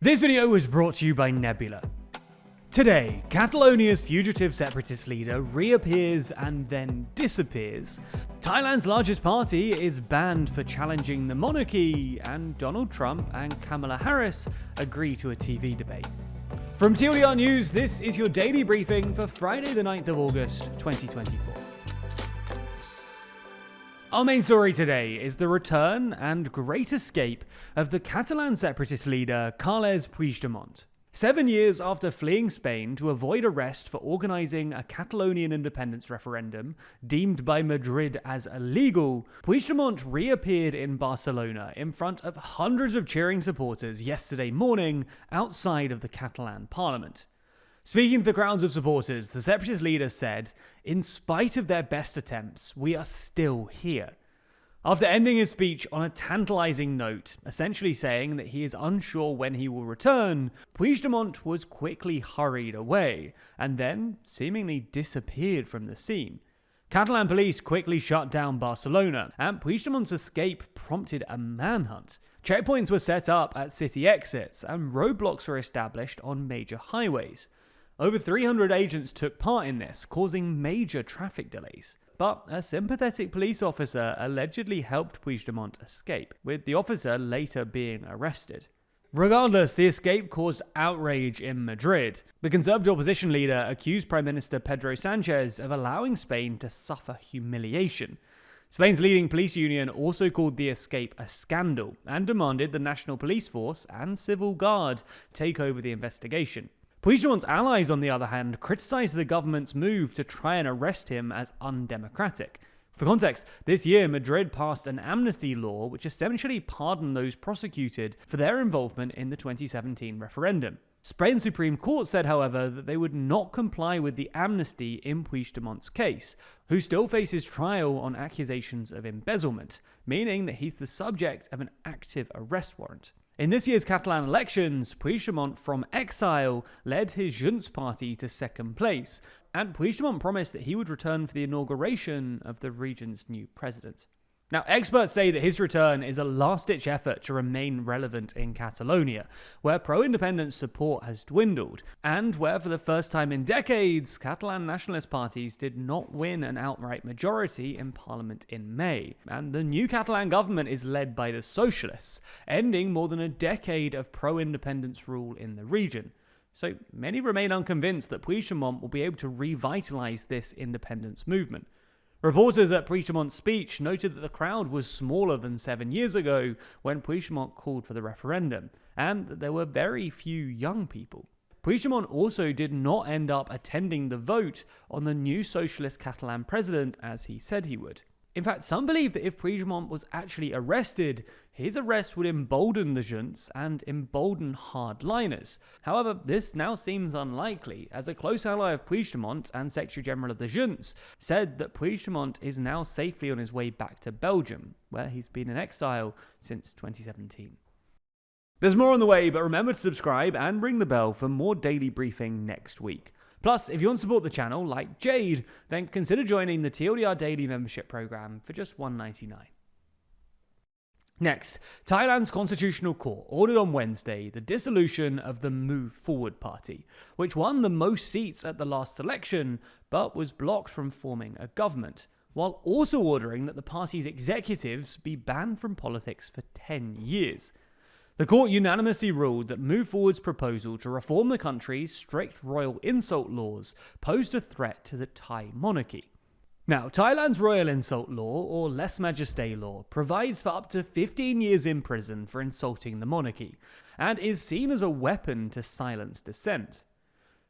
This video was brought to you by Nebula. Today, Catalonia's fugitive separatist leader reappears and then disappears. Thailand's largest party is banned for challenging the monarchy, and Donald Trump and Kamala Harris agree to a TV debate. From TLDR News, this is your daily briefing for Friday the 9th of August, 2024. Our main story today is the return and great escape of the Catalan separatist leader Carles Puigdemont. 7 years after fleeing Spain to avoid arrest for organising a Catalonian independence referendum deemed by Madrid as illegal, Puigdemont reappeared in Barcelona in front of hundreds of cheering supporters yesterday morning outside of the Catalan parliament. Speaking to the crowds of supporters, the separatist leader said, "In spite of their best attempts, we are still here." After ending his speech on a tantalizing note, essentially saying that he is unsure when he will return, Puigdemont was quickly hurried away, and then seemingly disappeared from the scene. Catalan police quickly shut down Barcelona, and Puigdemont's escape prompted a manhunt. Checkpoints were set up at city exits, and roadblocks were established on major highways. Over 300 agents took part in this, causing major traffic delays. But a sympathetic police officer allegedly helped Puigdemont escape, with the officer later being arrested. Regardless, the escape caused outrage in Madrid. The Conservative opposition leader accused Prime Minister Pedro Sánchez of allowing Spain to suffer humiliation. Spain's leading police union also called the escape a scandal and demanded the National Police Force and Civil Guard take over the investigation. Puigdemont's allies, on the other hand, criticised the government's move to try and arrest him as undemocratic. For context, this year Madrid passed an amnesty law which essentially pardoned those prosecuted for their involvement in the 2017 referendum. Spain's Supreme Court said, however, that they would not comply with the amnesty in Puigdemont's case, who still faces trial on accusations of embezzlement, meaning that he's the subject of an active arrest warrant. In this year's Catalan elections, Puigdemont from exile led his Junts party to second place, and Puigdemont promised that he would return for the inauguration of the region's new president. Now, experts say that his return is a last-ditch effort to remain relevant in Catalonia, where pro-independence support has dwindled, and where for the first time in decades, Catalan nationalist parties did not win an outright majority in parliament in May. And the new Catalan government is led by the socialists, ending more than a decade of pro-independence rule in the region. So many remain unconvinced that Puigdemont will be able to revitalise this independence movement. Reporters at Puigdemont's speech noted that the crowd was smaller than 7 years ago when Puigdemont called for the referendum, and that there were very few young people. Puigdemont also did not end up attending the vote on the new socialist Catalan president as he said he would. In fact, some believe that if Puigdemont was actually arrested, his arrest would embolden the Junts and embolden hardliners. However, this now seems unlikely, as a close ally of Puigdemont and Secretary-General of the Junts said that Puigdemont is now safely on his way back to Belgium, where he's been in exile since 2017. There's more on the way, but remember to subscribe and ring the bell for more daily briefing next week. Plus, if you want to support the channel, like Jade, then consider joining the TLDR Daily membership program for just $1.99. Next, Thailand's Constitutional Court ordered on Wednesday the dissolution of the Move Forward party, which won the most seats at the last election, but was blocked from forming a government, while also ordering that the party's executives be banned from politics for 10 years. The court unanimously ruled that Move Forward's proposal to reform the country's strict royal insult laws posed a threat to the Thai monarchy. Now, Thailand's royal insult law, or lèse majesté law, provides for up to 15 years in prison for insulting the monarchy, and is seen as a weapon to silence dissent.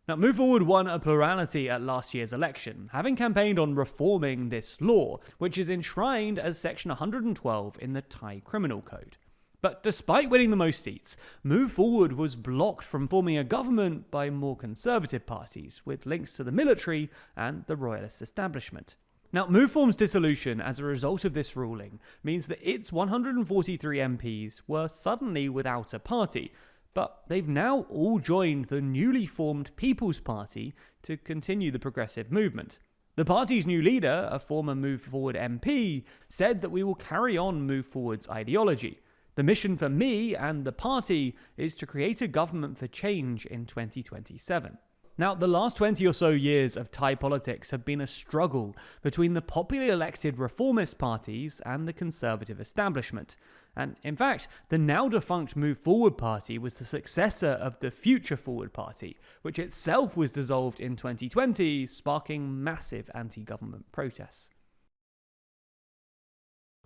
Now, Move Forward won a plurality at last year's election, having campaigned on reforming this law, which is enshrined as Section 112 in the Thai Criminal Code. But despite winning the most seats, Move Forward was blocked from forming a government by more conservative parties, with links to the military and the royalist establishment. Now, Move Forward's dissolution as a result of this ruling means that its 143 MPs were suddenly without a party, but they've now all joined the newly formed People's Party to continue the progressive movement. The party's new leader, a former Move Forward MP, said that we will carry on Move Forward's ideology. The mission for me and the party is to create a government for change in 2027. Now, the last 20 or so years of Thai politics have been a struggle between the popularly elected reformist parties and the conservative establishment. And in fact, the now defunct Move Forward Party was the successor of the Future Forward Party, which itself was dissolved in 2020, sparking massive anti-government protests.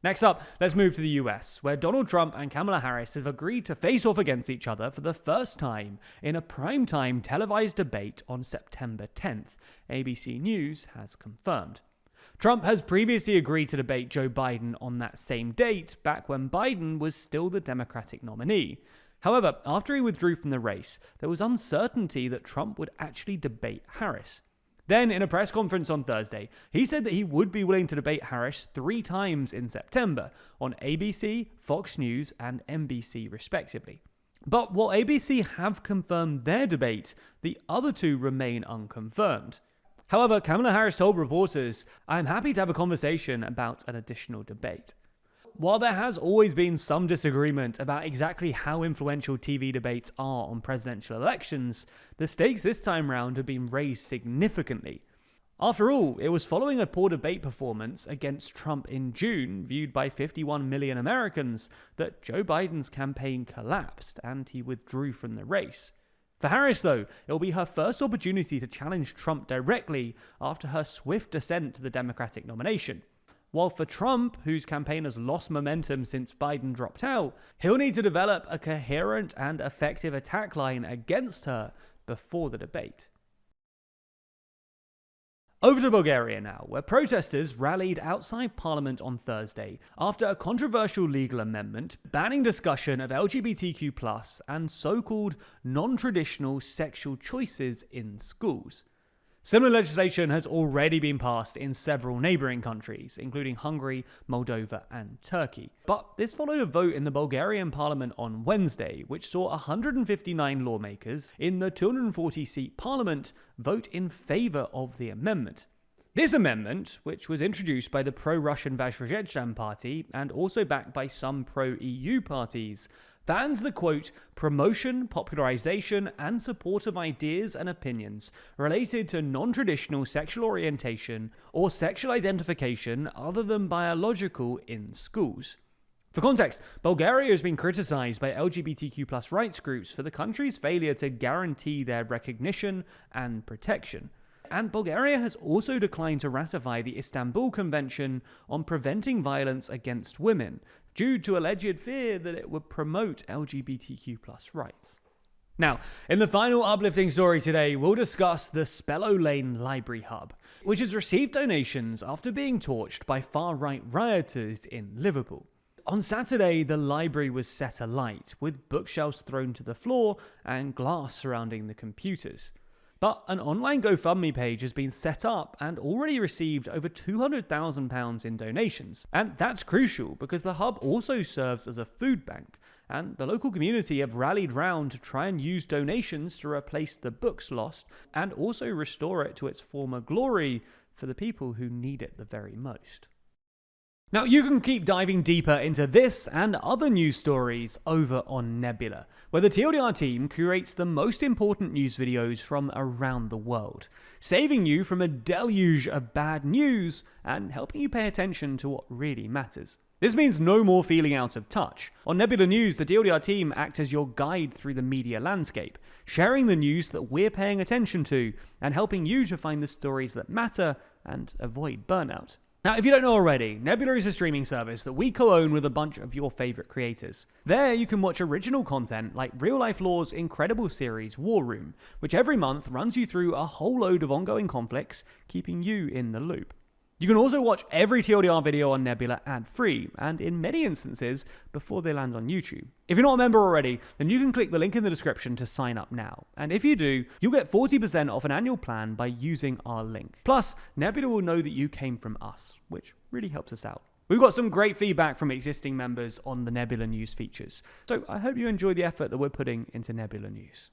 Next up, let's move to the US, where Donald Trump and Kamala Harris have agreed to face off against each other for the first time in a primetime televised debate on September 10th, ABC News has confirmed. Trump has previously agreed to debate Joe Biden on that same date, back when Biden was still the Democratic nominee. However, after he withdrew from the race, there was uncertainty that Trump would actually debate Harris. Then, in a press conference on Thursday, he said that he would be willing to debate Harris 3 times in September on ABC, Fox News, and NBC respectively. But while ABC have confirmed their debate, the other 2 remain unconfirmed. However, Kamala Harris told reporters, "I'm happy to have a conversation about an additional debate." While there has always been some disagreement about exactly how influential TV debates are on presidential elections, the stakes this time round have been raised significantly. After all, it was following a poor debate performance against Trump in June, viewed by 51 million Americans, that Joe Biden's campaign collapsed and he withdrew from the race. For Harris, though, it will be her first opportunity to challenge Trump directly after her swift ascent to the Democratic nomination. While for Trump, whose campaign has lost momentum since Biden dropped out, he'll need to develop a coherent and effective attack line against her before the debate. Over to Bulgaria now, where protesters rallied outside Parliament on Thursday after a controversial legal amendment banning discussion of LGBTQ+ and so-called non-traditional sexual choices in schools. Similar legislation has already been passed in several neighbouring countries, including Hungary, Moldova, and Turkey. But this followed a vote in the Bulgarian parliament on Wednesday, which saw 159 lawmakers in the 240-seat parliament vote in favour of the amendment. This amendment, which was introduced by the pro-Russian Vazhezhezhan party and also backed by some pro-EU parties, bans the, quote, promotion, popularization, and support of ideas and opinions related to non-traditional sexual orientation or sexual identification other than biological in schools. For context, Bulgaria has been criticized by LGBTQ+ rights groups for the country's failure to guarantee their recognition and protection. And Bulgaria has also declined to ratify the Istanbul Convention on Preventing Violence Against Women, due to alleged fear that it would promote LGBTQ+ rights. Now, in the final uplifting story today, we'll discuss the Spellow Lane Library Hub, which has received donations after being torched by far-right rioters in Liverpool. On Saturday, the library was set alight, with bookshelves thrown to the floor and glass surrounding the computers. But an online GoFundMe page has been set up and already received over £200,000 in donations. And that's crucial because the hub also serves as a food bank, and the local community have rallied round to try and use donations to replace the books lost and also restore it to its former glory for the people who need it the very most. Now, you can keep diving deeper into this and other news stories over on Nebula, where the TLDR team curates the most important news videos from around the world, saving you from a deluge of bad news and helping you pay attention to what really matters. This means no more feeling out of touch. On Nebula News, the TLDR team act as your guide through the media landscape, sharing the news that we're paying attention to and helping you to find the stories that matter and avoid burnout. Now, if you don't know already, Nebula is a streaming service that we co-own with a bunch of your favourite creators. There, you can watch original content like Real Life Law's incredible series War Room, which every month runs you through a whole load of ongoing conflicts, keeping you in the loop. You can also watch every TLDR video on Nebula ad-free, and in many instances, before they land on YouTube. If you're not a member already, then you can click the link in the description to sign up now. And if you do, you'll get 40% off an annual plan by using our link. Plus, Nebula will know that you came from us, which really helps us out. We've got some great feedback from existing members on the Nebula News features, so I hope you enjoy the effort that we're putting into Nebula News.